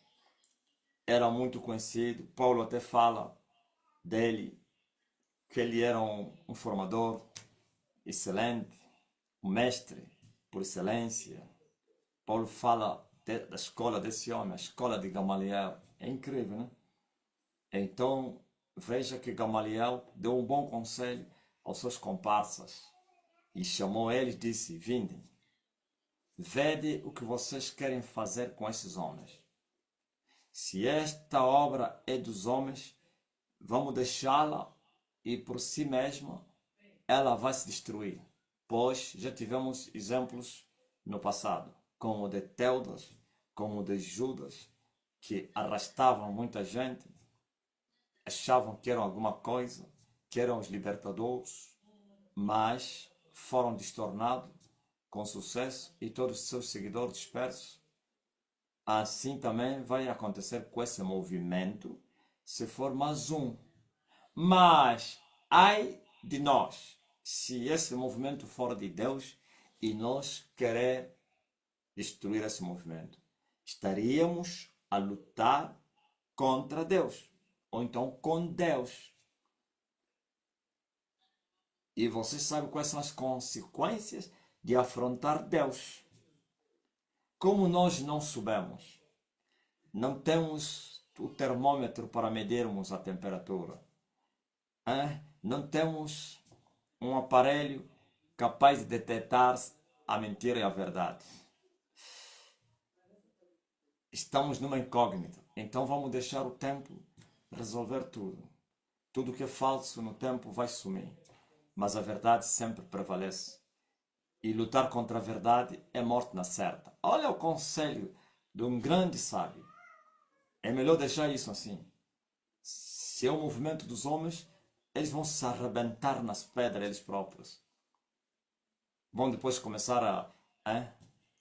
era muito conhecido. Paulo até fala dele, que ele era um formador. excelente, o mestre por excelência. Paulo fala da escola desse homem, a escola de Gamaliel. É incrível, né? Então, veja que Gamaliel deu um bom conselho aos seus comparsas e chamou eles e disse: vinde, vede o que vocês querem fazer com esses homens. Se esta obra é dos homens, vamos deixá-la e por si mesma ela vai se destruir. Pois já tivemos exemplos no passado, como o de Teudas, como o de Judas, que arrastavam muita gente, achavam que eram alguma coisa, que eram os libertadores, mas foram destornados com sucesso e todos os seus seguidores dispersos. Assim também vai acontecer com esse movimento, se for mais um. Mas, ai de nós, se esse movimento for de Deus e nós querer destruir esse movimento. Estaríamos a lutar contra Deus, ou então com Deus. E você sabe quais são as consequências de afrontar Deus. Como nós não sabemos, não temos o termômetro para medirmos a temperatura, não temos um aparelho capaz de detectar a mentira e a verdade. Estamos numa incógnita, então vamos deixar o tempo resolver tudo. Tudo que é falso no tempo vai sumir, mas a verdade sempre prevalece. E lutar contra a verdade é morte na certa. Olha o conselho de um grande sábio. É melhor deixar isso assim. Se é o movimento dos homens, eles vão se arrebentar nas pedras eles próprios. Vão depois começar a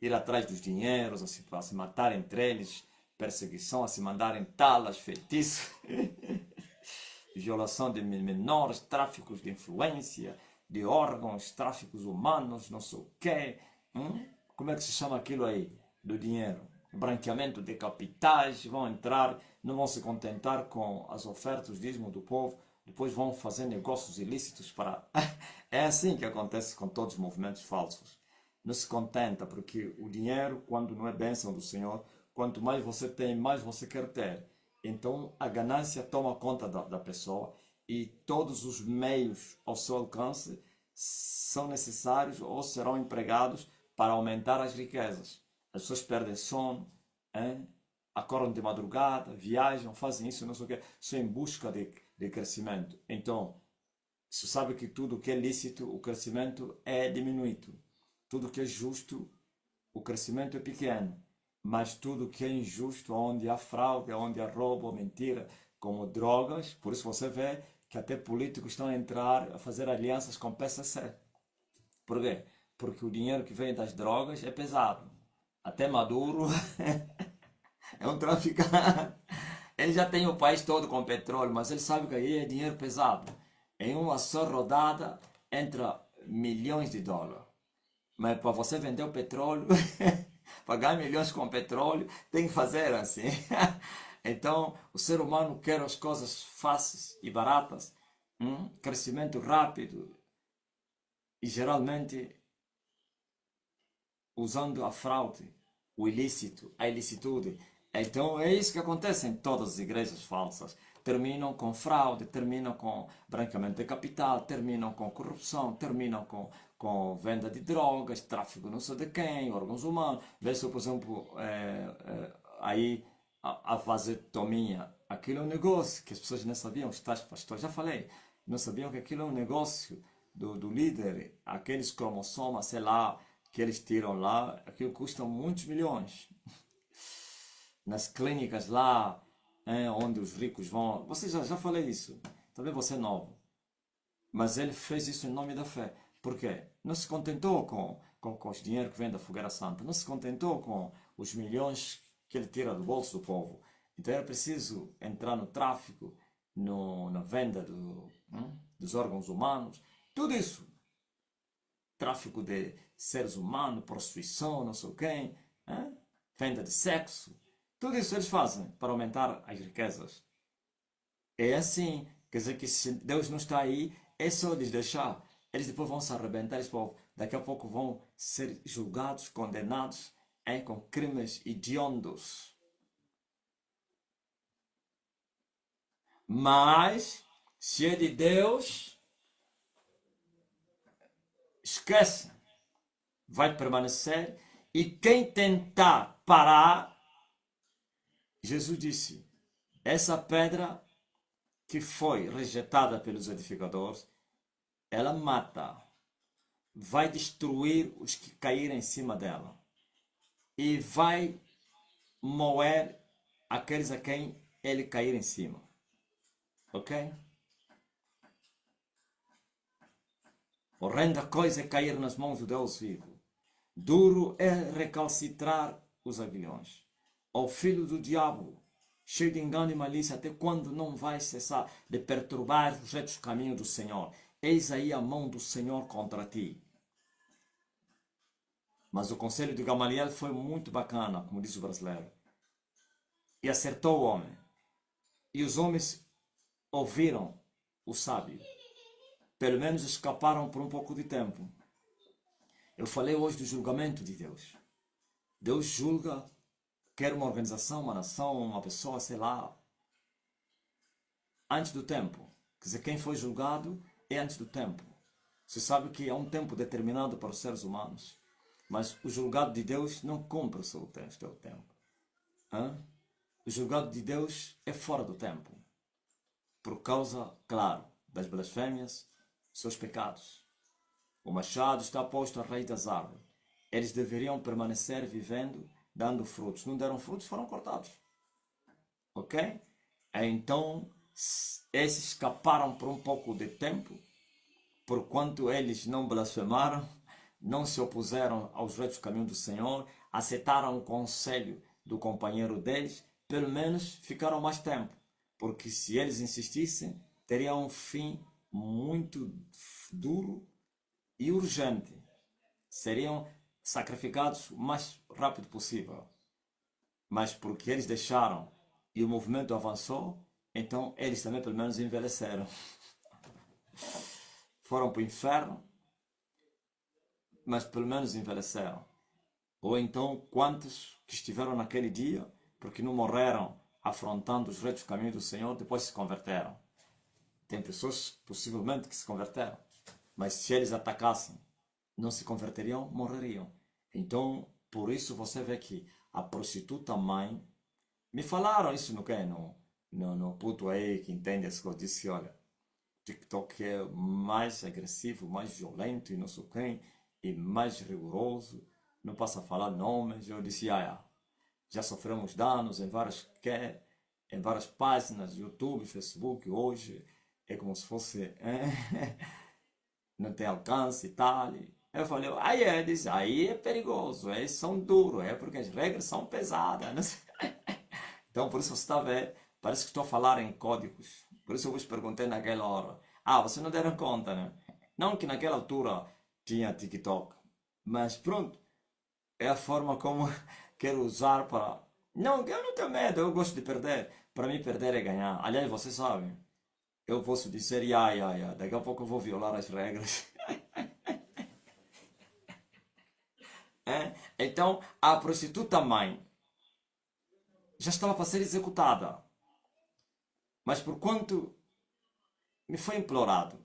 ir atrás dos dinheiros, a se matar entre eles, perseguição, a se mandarem talas, feitiços, violação de menores, tráficos de influência, de órgãos, tráficos humanos, não sei o quê. Como é que se chama aquilo aí? Do dinheiro. Branqueamento de capitais, vão entrar, não vão se contentar com as ofertas, os dízimos do povo, depois vão fazer negócios ilícitos para... É assim que acontece com todos os movimentos falsos. Não se contenta, porque o dinheiro, quando não é bênção do Senhor, quanto mais você tem, mais você quer ter. Então a ganância toma conta da pessoa e todos os meios ao seu alcance são necessários ou serão empregados para aumentar as riquezas. As pessoas perdem sono, acordam de madrugada, viajam, fazem isso, não sei o quê, só em busca de crescimento. Então, você sabe que tudo que é lícito, o crescimento é diminuído. Tudo que é justo, o crescimento é pequeno. Mas tudo que é injusto, onde há fraude, onde há roubo, mentira, como drogas, por isso você vê que até políticos estão a entrar, a fazer alianças com o PCC. Por quê? Porque o dinheiro que vem das drogas é pesado. Até Maduro é um traficante. Ele já tem o país todo com petróleo, mas ele sabe que aí é dinheiro pesado. Em uma só rodada entra milhões de dólares. Mas para você vender o petróleo, pagar milhões com petróleo, tem que fazer assim. Então, o ser humano quer as coisas fáceis e baratas, crescimento rápido e geralmente usando a fraude, o ilícito, a ilicitude. Então é isso que acontece em todas as igrejas falsas. Terminam com fraude, terminam com branqueamento de capital, terminam com corrupção, terminam com venda de drogas, tráfico não sei de quem, órgãos humanos. Veja, por exemplo, aí a vasectomia. Aquilo é um negócio que as pessoas não sabiam, os tais pastores, já falei, não sabiam que aquilo é um negócio do líder, aqueles cromossomas, sei lá, que eles tiram lá, aquilo custa muitos milhões. Nas clínicas lá, onde os ricos vão. Você já falei isso, talvez você é novo. Mas ele fez isso em nome da fé. Por quê? Não se contentou com os dinheiro que vem da fogueira santa, não se contentou com os milhões que ele tira do bolso do povo. Então era preciso entrar no tráfico, na venda dos órgãos humanos, tudo isso. Tráfico de seres humanos, prostituição, não sei quem, venda de sexo. Tudo isso eles fazem para aumentar as riquezas. É assim, quer dizer que se Deus não está aí, é só lhes deixar. eles depois vão se arrebentar, eles daqui a pouco vão ser julgados, condenados com crimes hediondos. Mas, se é de Deus, esquece, vai permanecer. E quem tentar parar, Jesus disse, essa pedra que foi rejeitada pelos edificadores, ela mata, vai destruir os que caírem em cima dela e vai moer aqueles a quem ele cair em cima. Ok? Horrenda coisa é cair nas mãos do Deus vivo. Duro é recalcitrar os aguilhões. Ó filho do diabo, cheio de engano e malícia, até quando não vai cessar de perturbar os retos caminhos do Senhor? Eis aí a mão do Senhor contra ti. Mas o conselho de Gamaliel foi muito bacana, como diz o brasileiro. E acertou o homem. E os homens ouviram o sábio. Pelo menos escaparam por um pouco de tempo. Eu falei hoje do julgamento de Deus. Deus julga, quer uma organização, uma nação, uma pessoa, sei lá, antes do tempo. Quer dizer, quem foi julgado é antes do tempo. Você sabe que há um tempo determinado para os seres humanos. Mas o julgado de Deus não cumpre o seu tempo. O julgado de Deus é fora do tempo. Por causa, claro, das blasfêmias, seus pecados. O machado está posto à raiz das árvores. Eles deveriam permanecer vivendo, dando frutos. Não deram frutos, foram cortados. Ok? Então, esses escaparam por um pouco de tempo, porquanto eles não blasfemaram, não se opuseram aos retos caminhos do Senhor, aceitaram o conselho do companheiro deles, pelo menos ficaram mais tempo. Porque se eles insistissem, teriam um fim muito duro e urgente. Seriam sacrificados o mais rápido possível. Mas porque eles deixaram e o movimento avançou, então eles também pelo menos envelheceram. Foram para o inferno, mas pelo menos envelheceram. Ou então, quantos que estiveram naquele dia, porque não morreram afrontando os retos caminhos do Senhor, depois se converteram. Tem pessoas, possivelmente, que se converteram. Mas se eles atacassem, não se converteriam, morreriam. Então, por isso você vê que a prostituta mãe, me falaram isso no puto aí que entende as coisas, disse, olha, TikTok é mais agressivo, mais violento e não sei quem, e mais rigoroso, não posso falar nomes. Eu disse, já sofremos danos em várias páginas, YouTube, Facebook, hoje é como se fosse, não tem alcance e tal. Eu falei, disse, aí é perigoso, eles são duros, porque as regras são pesadas. Não sei. Então, por isso você está vendo, parece que estou a falar em códigos. Por isso eu vos perguntei naquela hora. Vocês não deram conta, né? Não que naquela altura tinha TikTok, mas pronto, é a forma como quero usar para... Não, eu não tenho medo, eu gosto de perder. Para mim, perder é ganhar. Aliás, vocês sabem, eu posso dizer, daqui a pouco eu vou violar as regras. Então, a prostituta mãe já estava para ser executada. Mas por quanto me foi implorado,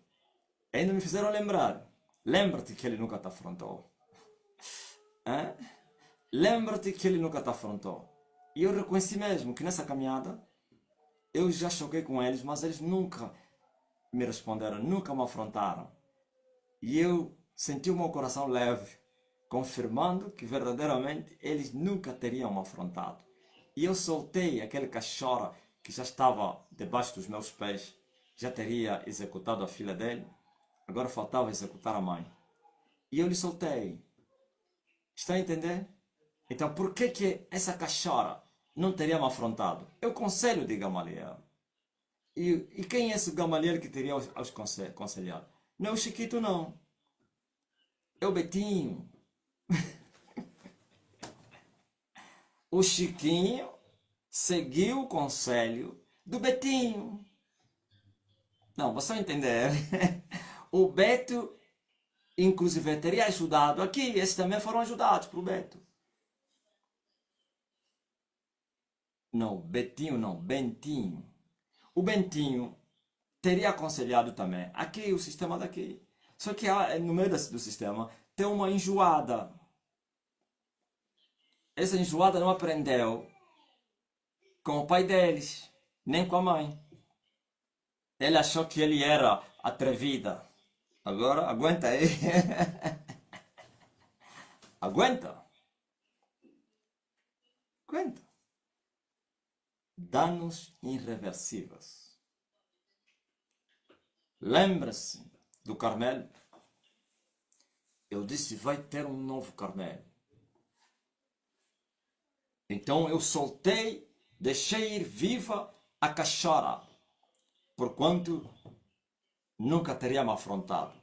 ainda me fizeram lembrar. Lembra-te que ele nunca te afrontou. Lembra-te que ele nunca te afrontou. E eu reconheci mesmo que nessa caminhada eu já choquei com eles, mas eles nunca me responderam, nunca me afrontaram. E eu senti o meu coração leve, confirmando que verdadeiramente eles nunca teriam me afrontado. E eu soltei aquele cachorro que já estava debaixo dos meus pés, já teria executado a filha dele, agora faltava executar a mãe. E eu lhe soltei. Está a entender? Então por que essa cachorra não teria me afrontado? É o conselho de Gamaliel. E quem é esse Gamaliel que teria os aconselhado? Não é o Chiquito, não. É o Betinho. O Chiquinho seguiu o conselho do Betinho. Não, você vai entender. O Beto inclusive teria ajudado aqui, esses também foram ajudados por Beto. Não, Betinho não, Bentinho. O Bentinho teria aconselhado também aqui, o sistema daqui. Só que no meio do sistema tem uma enjoada. Essa enjoada não aprendeu com o pai deles, nem com a mãe. Ele achou que ele era atrevida. Agora, aguenta aí. Aguenta. Aguenta. Danos irreversíveis. Lembra-se do Carmelo? Eu disse, vai ter um novo Carmelo. Então eu soltei, deixei ir viva a cachorra, porquanto nunca teria me afrontado.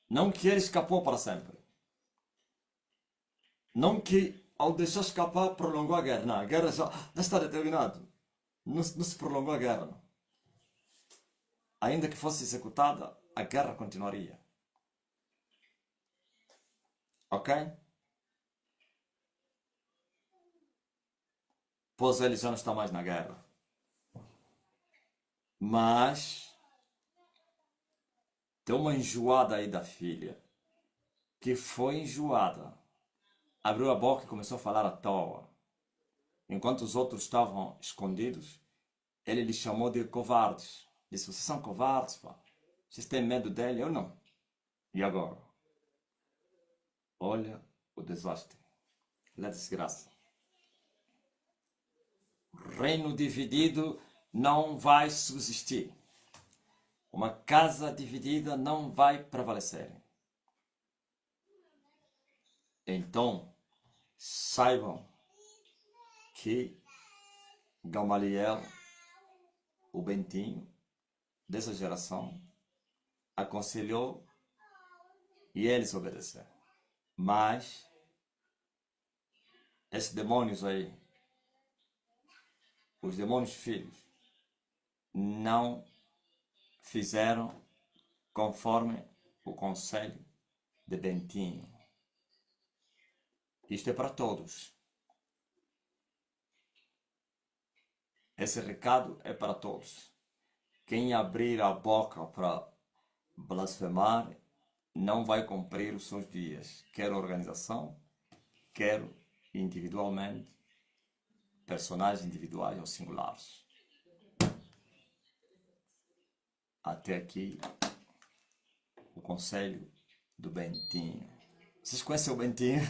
Não que ele escapou para sempre. Não que ao deixar escapar prolongou a guerra. Não, a guerra já está determinada. Não se prolongou a guerra. Não. Ainda que fosse executada, a guerra continuaria. Ok? Pois ele já não está mais na guerra. Mas tem uma enjoada aí da filha, que foi enjoada. Abriu a boca e começou a falar à toa. Enquanto os outros estavam escondidos, ele lhes chamou de covardes. Disse, vocês são covardes, pá. Vocês têm medo dele? Eu não. E agora? Olha o desastre. Olha a desgraça. O reino dividido não vai subsistir. Uma casa dividida não vai prevalecer. Então, saibam que Gamaliel, o Bentinho, dessa geração, aconselhou e eles obedeceram. Mas, esses demônios aí, os demônios filhos, não fizeram conforme o conselho de Bentinho. Isto é para todos. Esse recado é para todos. Quem abrir a boca para blasfemar não vai cumprir os seus dias, quer organização, quer individualmente, personagens individuais ou singulares. Até aqui o conselho do Bentinho. Vocês conhecem o Bentinho?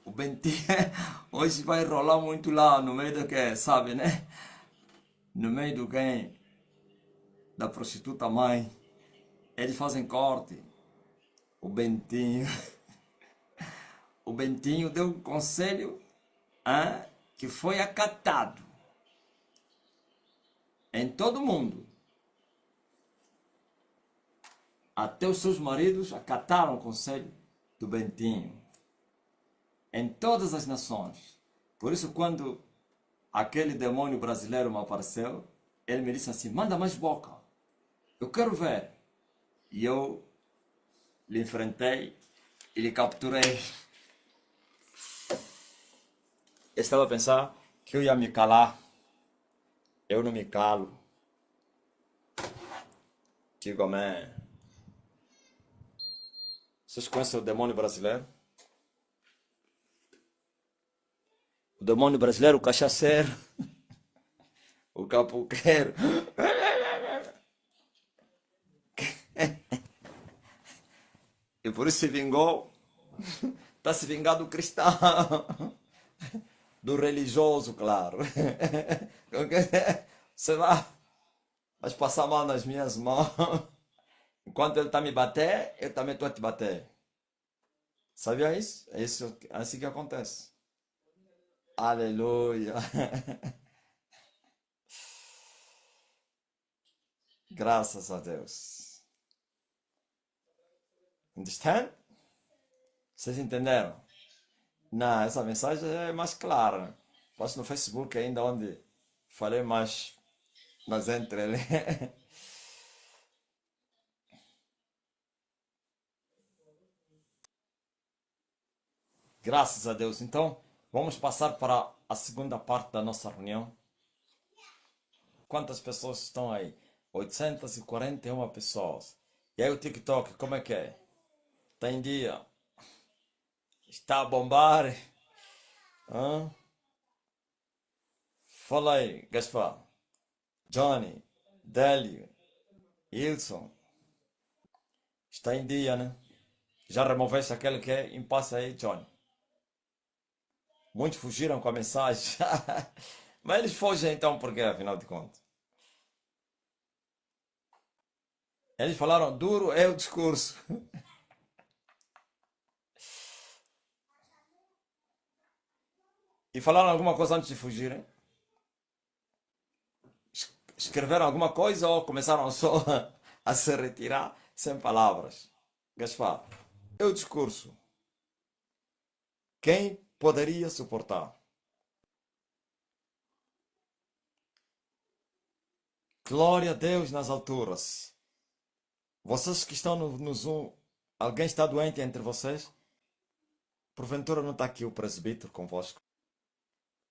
O Bentinho hoje vai rolar muito lá no meio do que, sabe, né? No meio do quem? Da prostituta mãe. Eles fazem corte. O Bentinho. O Bentinho deu um conselho que foi acatado em todo mundo. Até os seus maridos acataram o conselho do Bentinho. Em todas as nações. Por isso, quando aquele demônio brasileiro me apareceu, ele me disse assim, manda mais boca. Eu quero ver. E eu lhe enfrentei e lhe capturei. Eu estava a pensar que eu ia me calar. Eu não me calo. Digo, amém. Vocês conhecem o demônio brasileiro? O demônio brasileiro, o cachaceiro, o capuqueiro. E por isso se vingou. Está se vingando do cristão. Do religioso, claro. Você vai passar a mão nas minhas mãos. Enquanto ele está me bater, eu também estou a te bater. Sabia isso? É isso, assim que acontece. Aleluia. Graças a Deus. Understand? Vocês entenderam? Não, essa mensagem é mais clara. Posto no Facebook ainda onde falei mais nas entrelinhas. Graças a Deus. Então, vamos passar para a segunda parte da nossa reunião. Quantas pessoas estão aí? 841 pessoas. E aí o TikTok, como é que é? Está em dia? Está a bombar? Hã? Fala aí, Gaspar. Johnny, Délio, Wilson. Está em dia, né? Já removeste aquele que é impasse aí, Johnny? Muitos fugiram com a mensagem. Mas eles fogem então por quê, afinal de contas? Eles falaram, duro é o discurso. E falaram alguma coisa antes de fugirem? Escreveram alguma coisa ou começaram só a se retirar sem palavras? Gaspar, é o discurso. Quem poderia suportar? Glória a Deus nas alturas. Vocês que estão no Zoom, alguém está doente entre vocês? Porventura não está aqui o presbítero convosco?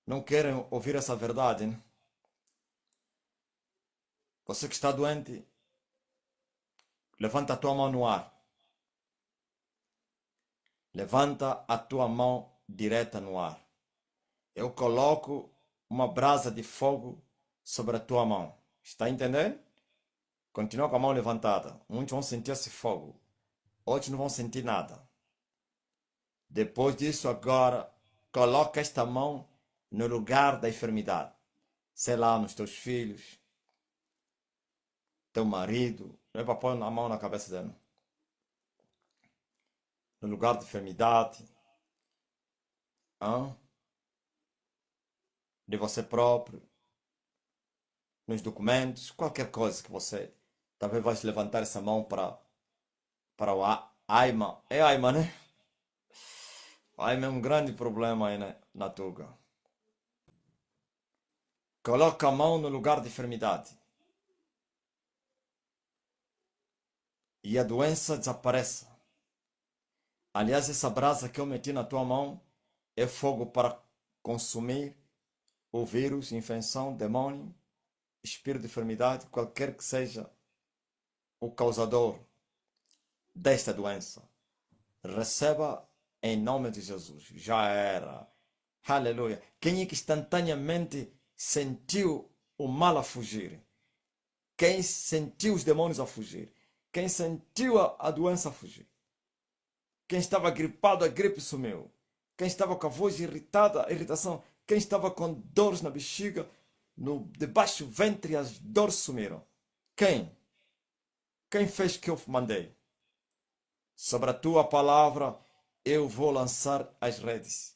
Não querem ouvir essa verdade, né? Você que está doente, levanta a tua mão no ar. Levanta a tua mão direta no ar. Eu coloco uma brasa de fogo sobre a tua mão. Está entendendo? Continua com a mão levantada. Muitos vão sentir esse fogo. Outros não vão sentir nada. Depois disso, agora, coloca esta mão no lugar da enfermidade. Sei lá, nos teus filhos, teu marido. Não é para pôr a mão na cabeça dele. No lugar de enfermidade. Hã? De você próprio. Nos documentos. Qualquer coisa que você... Talvez vai levantar essa mão para o Ayman. É Ayman, né? Ayman é um grande problema aí na Tuga. Coloca a mão no lugar de enfermidade. E a doença desaparece. Aliás, essa brasa que eu meti na tua mão é fogo para consumir o vírus, infecção, demônio, espírito de enfermidade, qualquer que seja o causador desta doença. Receba em nome de Jesus. Já era. Aleluia. Quem é que instantaneamente sentiu o mal a fugir? Quem sentiu os demônios a fugir? Quem sentiu a doença a fugir? Quem estava gripado, a gripe sumiu. Quem estava com a voz irritada, a irritação. Quem estava com dores na bexiga, debaixo do ventre, as dores sumiram. Quem? Quem fez que eu mandei? Sobre a tua palavra, eu vou lançar as redes.